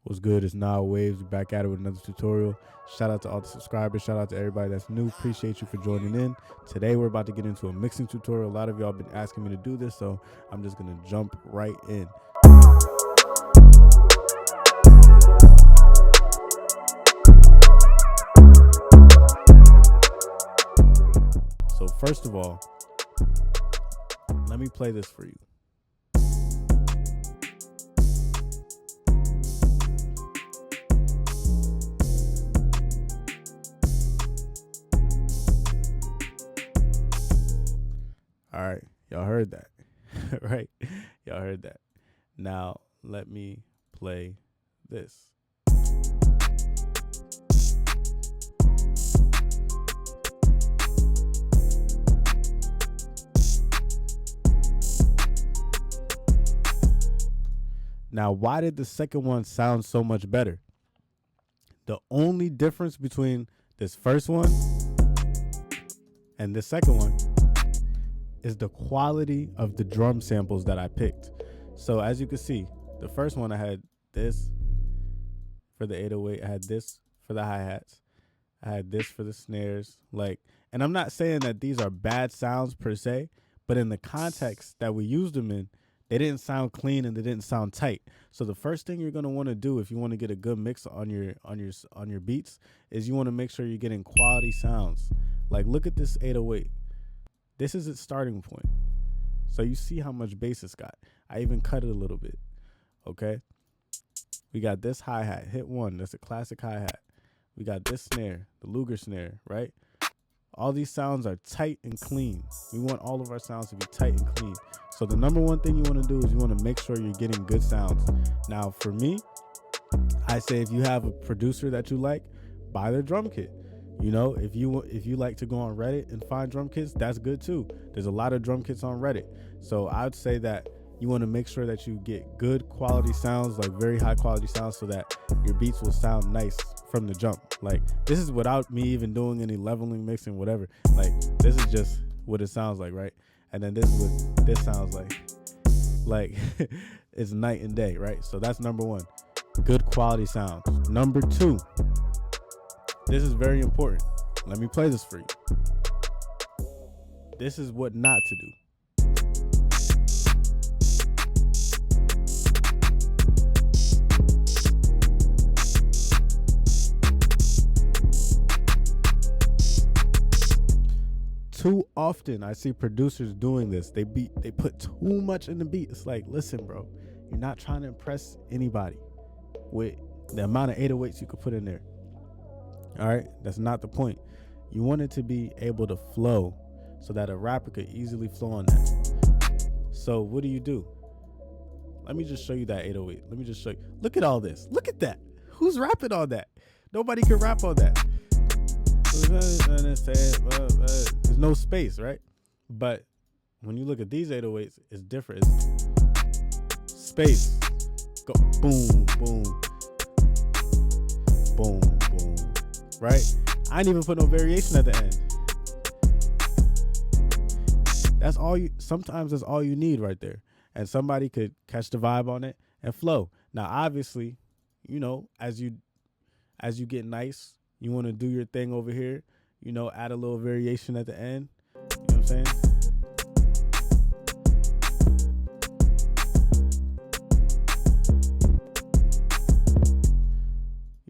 What's good? It's Nile Waves. We're back at it with another tutorial. Shout out to all the subscribers. Shout out to everybody that's new. Appreciate you for joining in. Today we're about to get into a mixing tutorial. A lot of y'all been asking me to do this, so I'm just gonna jump right in. So first of all, let me play this for you. All right, y'all heard that, right? Y'all heard that. Now let me play this. Now, why did the second one sound so much better? The only difference between this first one and the second one is the quality of the drum samples that I picked. So as you can see, the first one I had this for the 808, I had this for the hi-hats, I had this for the snares, and I'm not saying that these are bad sounds per se, but in the context that we used them in, they didn't sound clean and they didn't sound tight. So the first thing you're gonna want to do if you want to get a good mix on your beats is you want to make sure you're getting quality sounds. Like look at this 808. This is its starting point. So you see how much bass it's got. I even cut it a little bit. Okay. We got this hi-hat, hit one. That's a classic hi-hat. We got this snare, the Luger snare, right? All these sounds are tight and clean. We want all of our sounds to be tight and clean. So the number one thing you want to do is you want to make sure you're getting good sounds. Now, for me, I say if you have a producer that you like, buy their drum kit. You know, if you like to go on Reddit and find drum kits, that's good too. There's a lot of drum kits on Reddit. So I'd say that you want to make sure that you get good quality sounds, like very high quality sounds, so that your beats will sound nice from the jump. Like this is without me even doing any leveling, mixing, whatever. Like this is just what it sounds like, right? And then this is what this sounds like. Like it's night and day, right? So that's number one, good quality sounds. Number two, this is very important. Let me play this for you. This is what not to do. Too often I see producers doing this. They put too much in the beat. It's like, listen, bro, you're not trying to impress anybody with the amount of 808s you could put in there. All right, that's not the point. You want it to be able to flow so that a rapper could easily flow on that. So what do? Let me just show you that 808. Let me just show you. Look at all this. Look at that. Who's rapping on that? Nobody can rap on that. There's no space, right? But when you look at these 808s, it's different. It's space. Go boom, boom, boom, boom. Right? I ain't even put no variation at the end. That's all you. Sometimes that's all you need right there, and somebody could catch the vibe on it and flow. Now, obviously, you know, as you get nice, you want to do your thing over here. You know, add a little variation at the end. You know what I'm saying?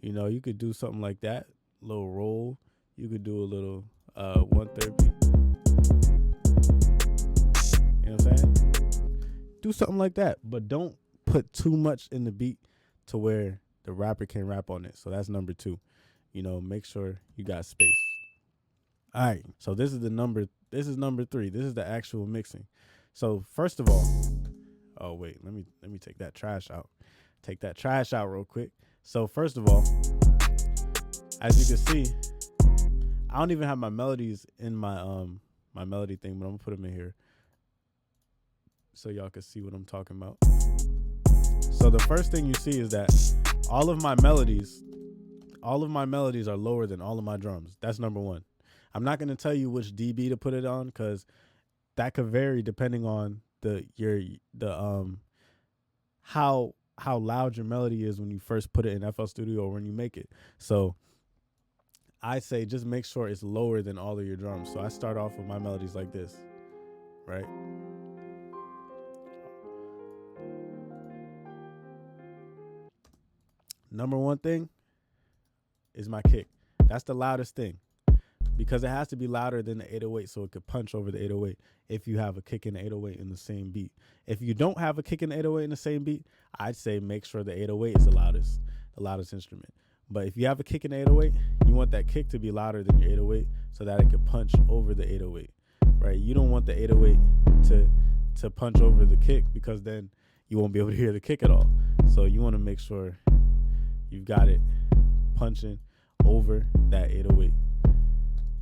You know, you could do something like that. Little roll. You could do a little 1/3 beat. You know what I'm saying? Do something like that, but don't put too much in the beat to where the rapper can rap on it. So that's number two. You know, make sure you got space. All right. So this is number three. This is the actual mixing. So first of all, oh wait, let me take that trash out. Take that trash out real quick. So first of all, as you can see, I don't even have my melodies in my my melody thing, but I'm gonna put them in here so y'all can see what I'm talking about. So the first thing you see is that all of my melodies are lower than all of my drums. That's number one. I'm not gonna tell you which dB to put it on because that could vary depending on how how loud your melody is when you first put it in FL Studio or when you make it. So I say just make sure it's lower than all of your drums. So I start off with my melodies like this, right? Number one thing is my kick. That's the loudest thing, because it has to be louder than the 808 so it could punch over the 808 if you have a kick and 808 in the same beat. If you don't have a kick and 808 in the same beat, I'd say make sure the 808 is the loudest instrument. But if you have a kick and 808, you want that kick to be louder than your 808 so that it can punch over the 808, right? You don't want the 808 to punch over the kick, because then you won't be able to hear the kick at all. So you want to make sure you've got it punching over that 808.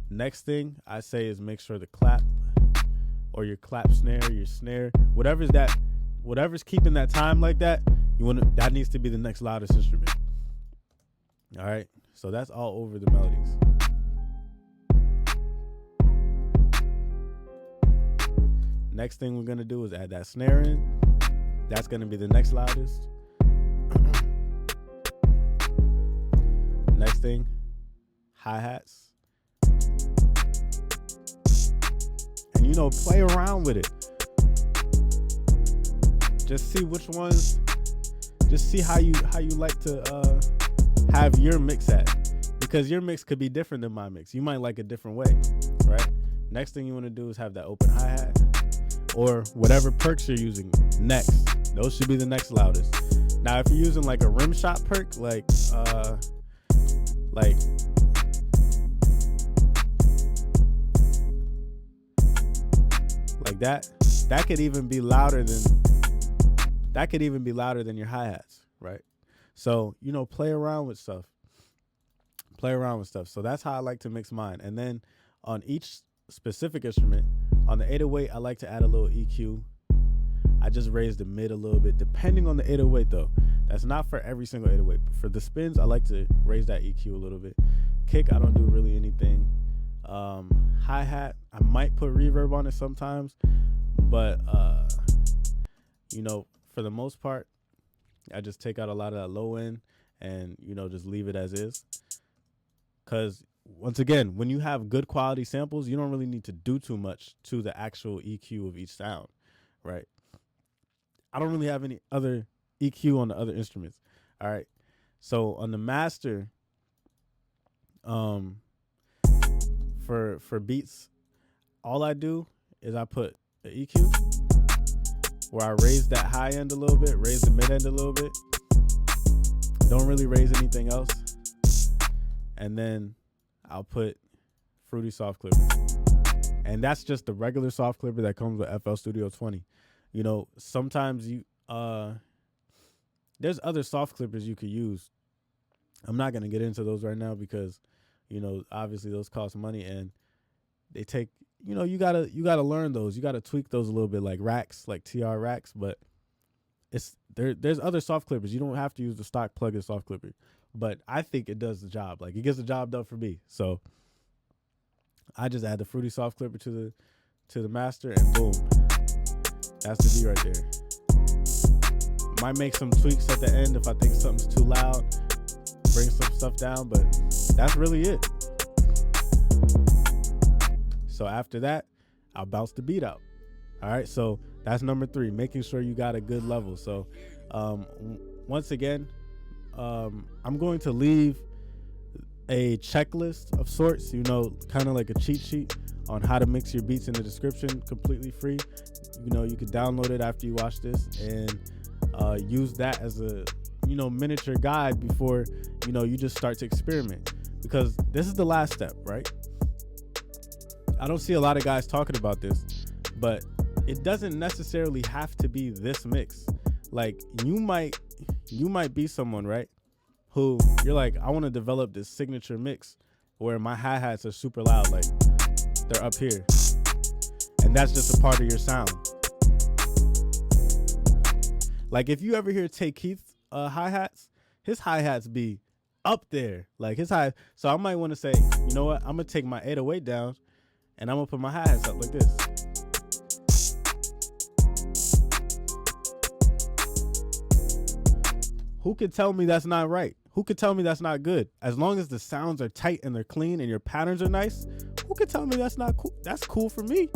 Next thing I say is make sure the clap or your clap snare, your snare, whatever's keeping that time like that, that needs to be the next loudest instrument. All right, so that's all over the melodies. Next thing we're gonna do is add that snare in. That's gonna be the next loudest. Next thing, hi-hats. And play around with it. Just see which ones, just see how you like to have your mix at, because your mix could be different than my mix. You might like a different way, right? Next thing you want to do is have that open hi-hat or whatever perks you're using next. Those should be the next loudest. Now, if you're using like a rim shot perk, like that could even be louder than your hi-hats, right? So, play around with stuff. So that's how I like to mix mine. And then on each specific instrument, on the 808, I like to add a little EQ. I just raise the mid a little bit, depending on the 808 though. That's not for every single 808. But for the spins, I like to raise that EQ a little bit. Kick, I don't do really anything. Hi-hat, I might put reverb on it sometimes, but for the most part, I just take out a lot of that low end and just leave it as is. Because once again, when you have good quality samples, you don't really need to do too much to the actual EQ of each sound, right? I don't really have any other EQ on the other instruments. All right, so on the master, for beats, all I do is I put the EQ where I raise that high end a little bit, raise the mid end a little bit. Don't really raise anything else. And then I'll put Fruity Soft Clipper. And that's just the regular soft clipper that comes with FL Studio 20. Sometimes there's other soft clippers you could use. I'm not going to get into those right now because, obviously those cost money and they take, you gotta learn those. You gotta tweak those a little bit, like racks, like TR racks. But there's other soft clippers. You don't have to use the stock plug-in soft clipper. But I think it does the job. Like, it gets the job done for me. So I just add the Fruity Soft Clipper to the master, and boom, that's the beat right there. Might make some tweaks at the end if I think something's too loud, bring some stuff down, but that's really it. So after that, I'll bounce the beat out. All right, so that's number 3, making sure you got a good level. So once again, I'm going to leave a checklist of sorts, kind of like a cheat sheet on how to mix your beats in the description, completely free. You can download it after you watch this and use that as a miniature guide before you just start to experiment, because this is the last step, right? I don't see a lot of guys talking about this, but it doesn't necessarily have to be this mix. Like, you might be someone, right, who you're like, I want to develop this signature mix where my hi-hats are super loud, like they're up here, and that's just a part of your sound. Like, if you ever hear Tay Keith's hi-hats, his hi-hats be up there, like his high. So I might want to say, you know what, I'm gonna take my 808 down and I'm gonna put my hi-hats up like this. Who could tell me that's not right? Who could tell me that's not good? As long as the sounds are tight and they're clean and your patterns are nice, who could tell me that's not cool? That's cool for me.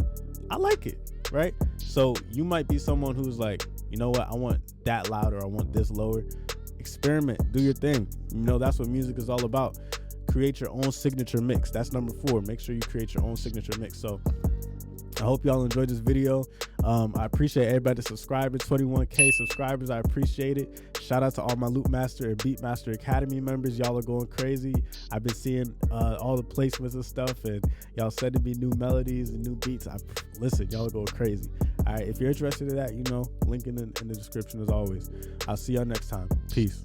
I like it, right? So you might be someone who's like, you know what? I want that louder. I want this lower. Experiment. Do your thing. You know, that's what music is all about. Create your own signature mix. That's number 4. Make sure you create your own signature mix. So I hope y'all enjoyed this video. I appreciate everybody subscribing. 21K subscribers. I appreciate it. Shout out to all my Loop Master and Beat Master Academy members. Y'all are going crazy. I've been seeing all the placements and stuff, and y'all sending me new melodies and new beats. Listen, y'all are going crazy. All right, if you're interested in that, you know, link in the description as always. I'll see y'all next time. Peace.